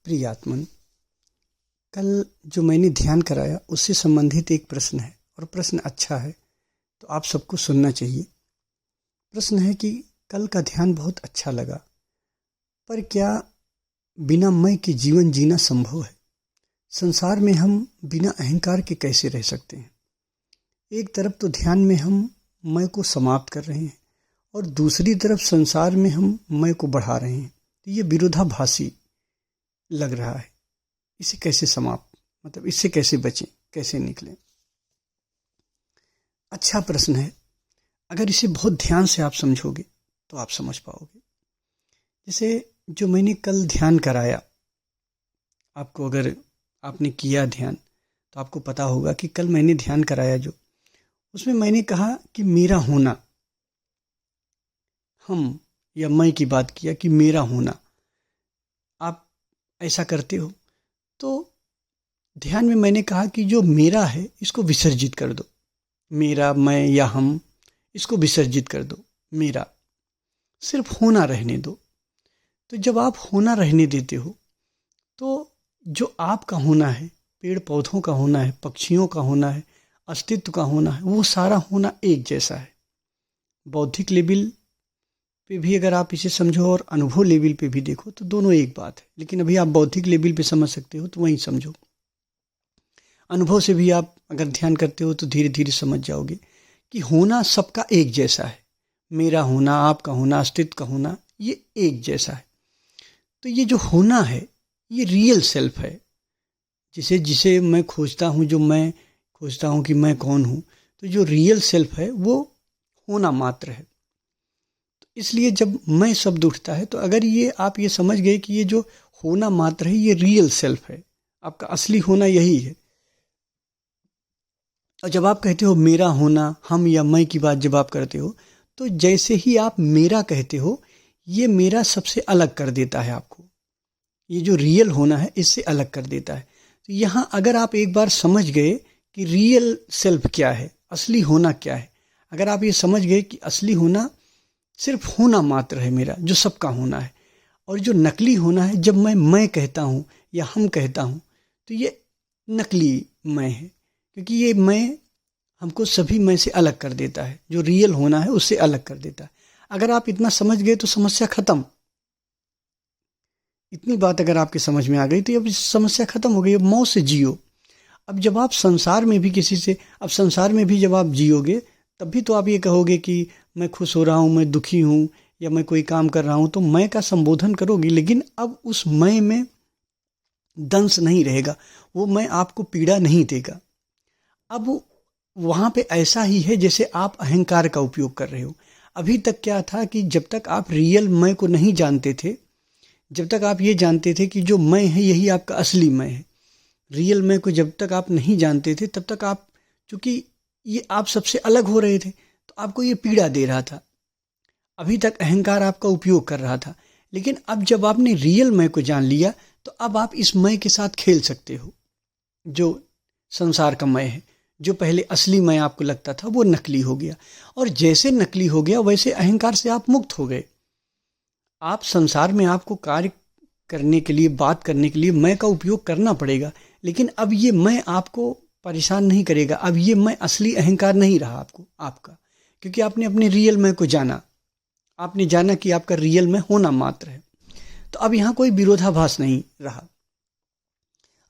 प्रिय आत्मन, कल जो मैंने ध्यान कराया उससे संबंधित एक प्रश्न है और प्रश्न अच्छा है तो आप सबको सुनना चाहिए। प्रश्न है कि कल का ध्यान बहुत अच्छा लगा, पर क्या बिना मैं के जीवन जीना संभव है? संसार में हम बिना अहंकार के कैसे रह सकते हैं? एक तरफ तो ध्यान में हम मैं को समाप्त कर रहे हैं और दूसरी तरफ संसार में हम मैं को बढ़ा रहे हैं। तो ये विरोधाभासी लग रहा है। इसे कैसे इससे कैसे बचें, कैसे निकलें? अच्छा प्रश्न है। अगर इसे बहुत ध्यान से आप समझोगे तो आप समझ पाओगे। जैसे जो मैंने कल ध्यान कराया, आपको अगर आपने किया ध्यान तो आपको पता होगा कि कल मैंने ध्यान कराया जो, उसमें मैंने कहा कि मेरा होना, हम या मैं की बात किया कि मेरा होना। आप ऐसा करते हो तो ध्यान में मैंने कहा कि जो मेरा है इसको विसर्जित कर दो। मेरा, मैं या हम, इसको विसर्जित कर दो। मेरा सिर्फ होना रहने दो। तो जब आप होना रहने देते हो तो जो आपका होना है, पेड़ पौधों का होना है, पक्षियों का होना है, अस्तित्व का होना है, वो सारा होना एक जैसा है। बौद्धिक लेवल पे भी अगर आप इसे समझो और अनुभव लेवल पे भी देखो तो दोनों एक बात है। लेकिन अभी आप बौद्धिक लेवल पे समझ सकते हो तो वहीं समझो। अनुभव से भी आप अगर ध्यान करते हो तो धीरे धीरे समझ जाओगे कि होना सबका एक जैसा है। मेरा होना, आपका होना, अस्तित्व का होना, ये एक जैसा है। तो ये जो होना है ये रियल सेल्फ है, जिसे मैं खोजता हूँ, जो मैं खोजता हूँ कि मैं कौन हूँ। तो जो रियल सेल्फ है वो होना मात्र है। तो इसलिए जब मैं शब्द उठता है तो अगर ये आप ये समझ गए कि ये जो होना मात्र है ये रियल सेल्फ है, आपका असली होना यही है। और जब आप कहते हो मेरा होना, हम या मैं की बात जब आप करते हो तो जैसे ही आप मेरा कहते हो, ये मेरा सबसे अलग कर देता है आपको। ये जो रियल होना है इससे अलग कर देता है। तो यहाँ अगर आप एक बार समझ गए कि रियल सेल्फ क्या है, असली होना क्या है, अगर आप ये समझ गए कि असली होना सिर्फ होना मात्र है मेरा, जो सबका होना है, और जो नकली होना है जब मैं कहता हूँ या हम कहता हूँ तो ये नकली मैं है, क्योंकि ये मैं हमको सभी मैं से अलग कर देता है, जो रियल होना है उससे अलग कर देता है। अगर आप इतना समझ गए तो समस्या खत्म। इतनी बात अगर आपके समझ में आ गई तो अब समस्या खत्म हो गई। अब मौत से जियो। अब जब आप संसार में भी किसी से, अब संसार में भी जब आप जियोगे तब भी तो आप ये कहोगे कि मैं खुश हो रहा हूँ, मैं दुखी हूँ, या मैं कोई काम कर रहा हूँ, तो मैं का संबोधन करोगी। लेकिन अब उस मैं में दंश नहीं रहेगा, वो मैं आपको पीड़ा नहीं देगा। अब वहाँ पे ऐसा ही है जैसे आप अहंकार का उपयोग कर रहे हो। अभी तक क्या था कि जब तक आप रियल मैं को नहीं जानते थे, जब तक आप ये जानते थे कि जो मैं है यही आपका असली मैं है, रियल मैं को जब तक आप नहीं जानते थे तब तक आप, चूंकि ये आप सबसे अलग हो रहे थे तो आपको ये पीड़ा दे रहा था। अभी तक अहंकार आपका उपयोग कर रहा था। लेकिन अब जब आपने रियल मैं को जान लिया तो अब आप इस मैं के साथ खेल सकते हो। जो संसार का मैं है, जो पहले असली मैं आपको लगता था, वो नकली हो गया। और जैसे नकली हो गया वैसे अहंकार से आप मुक्त हो गए। आप संसार में आपको कार्य करने के लिए, बात करने के लिए मैं का उपयोग करना पड़ेगा, लेकिन अब ये मैं आपको परेशान नहीं करेगा। अब ये मैं असली अहंकार नहीं रहा आपका, क्योंकि आपने अपने रियल मैं को जाना। आपने जाना कि आपका रियल में होना मात्र है। तो अब यहाँ कोई विरोधाभास नहीं रहा।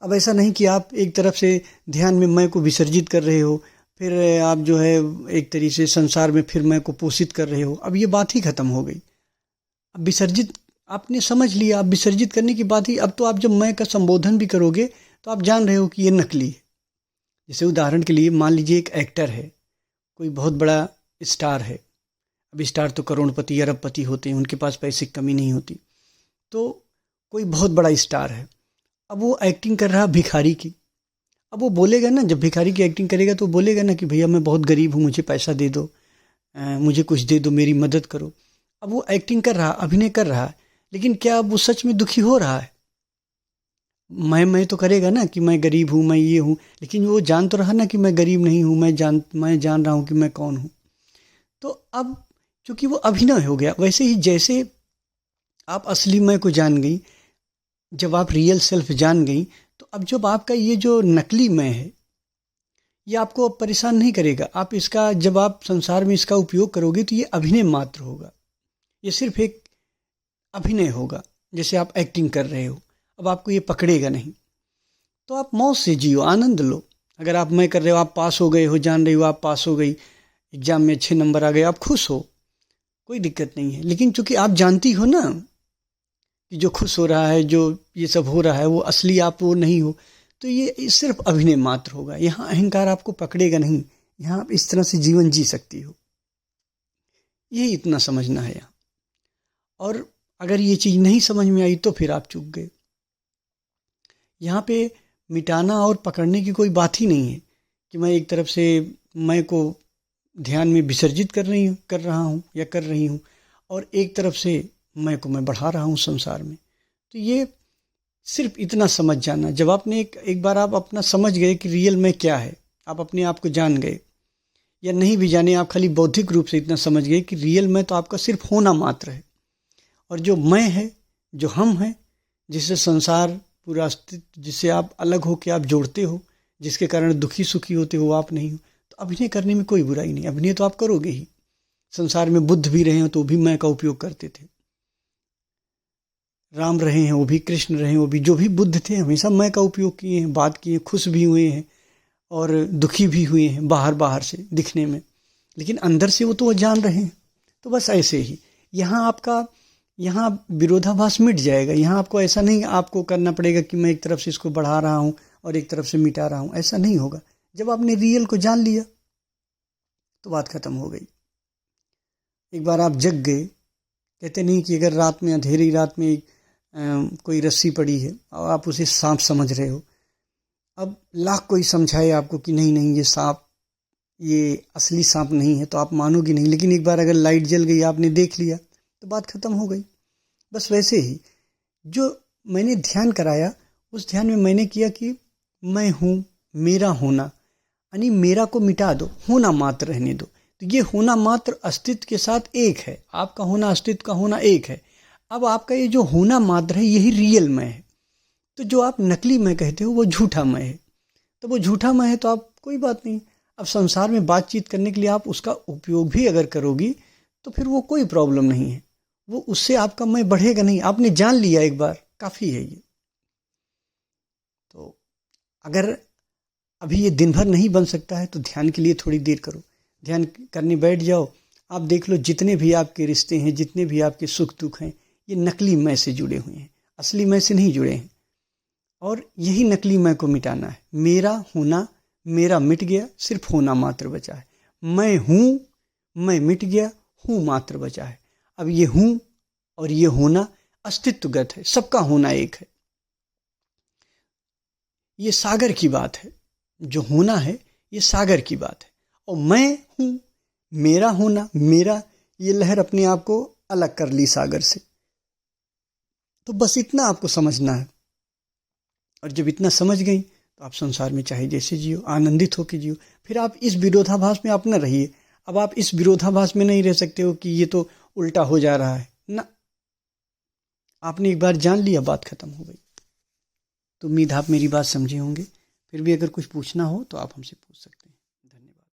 अब ऐसा नहीं कि आप एक तरफ से ध्यान में मैं को विसर्जित कर रहे हो, फिर आप जो है एक तरीके से संसार में फिर मैं को पोषित कर रहे हो। अब ये बात ही खत्म हो गई। अब विसर्जित आपने समझ लिया। अब विसर्जित करने की बात ही, अब तो आप जब मैं का संबोधन भी करोगे तो आप जान रहे हो कि ये नकली है। जैसे उदाहरण के लिए मान लीजिए एक एक्टर है, कोई बहुत बड़ा स्टार है। अब स्टार तो करोड़पति अरबपति होते हैं, उनके पास पैसे की कमी नहीं होती। तो कोई बहुत बड़ा स्टार है, अब वो एक्टिंग कर रहा भिखारी की। अब वो बोलेगा ना, जब भिखारी की एक्टिंग करेगा तो बोलेगा ना कि भैया मैं बहुत गरीब हूँ, मुझे पैसा दे दो, मुझे कुछ दे दो, मेरी मदद करो। अब वो एक्टिंग कर रहा, अभिनय कर रहा है, लेकिन क्या अब वो सच में दुखी हो रहा है? मैं तो करेगा ना कि मैं गरीब हूँ, मैं ये हूँ, लेकिन वो जान तो रहा ना कि मैं गरीब नहीं हूँ, मैं जान रहा हूँ कि मैं कौन हूँ। तो अब चूंकि वो अभिनय हो गया, वैसे ही जैसे आप असली मैं को जान गई, जब आप रियल सेल्फ जान गई, तो अब जब आपका ये जो नकली मैं है, ये आपको अब परेशान नहीं करेगा। आप इसका, जब आप संसार में इसका उपयोग करोगे तो ये अभिनय मात्र होगा, ये सिर्फ एक अभिनय होगा, जैसे आप एक्टिंग कर रहे हो। अब आपको ये पकड़ेगा नहीं, तो आप मौज से जियो, आनंद लो। अगर आप मैं कर रहे हो, आप पास हो गए हो, जान रही हो आप पास हो गई, एग्जाम में अच्छे नंबर आ गए, आप खुश हो, कोई दिक्कत नहीं है। लेकिन चूंकि आप जानती हो ना कि जो खुश हो रहा है, जो ये सब हो रहा है, वो असली आप वो नहीं हो, तो ये सिर्फ अभिनय मात्र होगा। यहाँ अहंकार आपको पकड़ेगा नहीं, यहाँ आप इस तरह से जीवन जी सकती हो। यही इतना समझना है यहाँ। और अगर ये चीज़ नहीं समझ में आई तो फिर आप चूक गए। यहाँ पे मिटाना और पकड़ने की कोई बात ही नहीं है कि मैं एक तरफ से मैं को ध्यान में विसर्जित कर रहा हूँ या कर रही हूँ, और एक तरफ से मैं को मैं बढ़ा रहा हूँ संसार में। तो ये सिर्फ इतना समझ जाना, जब आपने एक बार आप अपना समझ गए कि रियल मैं क्या है, आप अपने आप को जान गए, या नहीं भी जाने, आप खाली बौद्धिक रूप से इतना समझ गए कि रियल मैं तो आपका सिर्फ होना मात्र है, और जो मैं है, जो हम हैं, जिससे संसार पूरा अस्तित्व, जिससे आप अलग हो के आप जोड़ते हो, जिसके कारण दुखी सुखी होते हो, आप नहीं हो, तो अभिनय करने में कोई बुराई नहीं। अभिनय तो आप करोगे ही। संसार में बुद्ध भी रहे हो तो भी मैं का उपयोग करते थे, राम रहे हैं वो भी, कृष्ण रहे हैं वो भी, जो भी बुद्ध थे हमेशा मैं का उपयोग किए हैं, बात किए, खुश भी हुए हैं और दुखी भी हुए हैं, बाहर से दिखने में, लेकिन अंदर से वो तो वो जान रहे हैं। तो बस ऐसे ही यहाँ विरोधाभास मिट जाएगा। यहाँ आपको ऐसा नहीं आपको करना पड़ेगा कि मैं एक तरफ से इसको बढ़ा रहा हूँ और एक तरफ से मिटा रहा हूँ, ऐसा नहीं होगा। जब आपने रियल को जान लिया तो बात खत्म हो गई। एक बार आप जग गए, कहते नहीं कि अगर रात में, अंधेरी रात में कोई रस्सी पड़ी है और आप उसे सांप समझ रहे हो, अब लाख कोई समझाए आपको कि नहीं ये सांप, ये असली सांप नहीं है, तो आप मानोगे नहीं। लेकिन एक बार अगर लाइट जल गई, आपने देख लिया, तो बात खत्म हो गई। बस वैसे ही जो मैंने ध्यान कराया, उस ध्यान में मैंने किया कि मैं हूँ, मेरा होना, यानी मेरा को मिटा दो, होना मात्र रहने दो। तो ये होना मात्र अस्तित्व के साथ एक है, आपका होना अस्तित्व का होना एक है। अब आपका ये जो होना मात्र है, यही रियल मैं है। तो जो आप नकली मैं कहते हो वो झूठा मैं है। तो वो झूठा मैं है तो आप कोई बात नहीं। अब संसार में बातचीत करने के लिए आप उसका उपयोग भी अगर करोगी तो फिर वो कोई प्रॉब्लम नहीं है, वो उससे आपका मैं बढ़ेगा नहीं। आपने जान लिया एक बार, काफ़ी है ये। तो अगर अभी ये दिन भर नहीं बन सकता है तो ध्यान के लिए थोड़ी देर करो, ध्यान करने बैठ जाओ। आप देख लो जितने भी आपके रिश्ते हैं, जितने भी आपके सुख दुख हैं, ये नकली मैं से जुड़े हुए हैं, असली मैं से नहीं जुड़े हैं। और यही नकली मैं को मिटाना है। मेरा होना, मेरा मिट गया, सिर्फ होना मात्र बचा है। मैं हूँ, मैं मिट गया, हूँ मात्र बचा है। अब ये हूँ और ये होना अस्तित्वगत है, सबका होना एक है। ये सागर की बात है, जो होना है ये सागर की बात है। और मैं हूँ, मेरा होना, मेरा, ये लहर अपने आप को अलग कर ली सागर से। तो बस इतना आपको समझना है। और जब इतना समझ गई तो आप संसार में चाहे जैसे जियो, आनंदित होकर जियो। फिर आप इस विरोधाभास में आप न रहिए। अब आप इस विरोधाभास में नहीं रह सकते हो कि ये तो उल्टा हो जा रहा है ना। आपने एक बार जान लिया, बात खत्म हो गई। तो उम्मीद आप मेरी बात समझे होंगे। फिर भी अगर कुछ पूछना हो तो आप हमसे पूछ सकते हैं।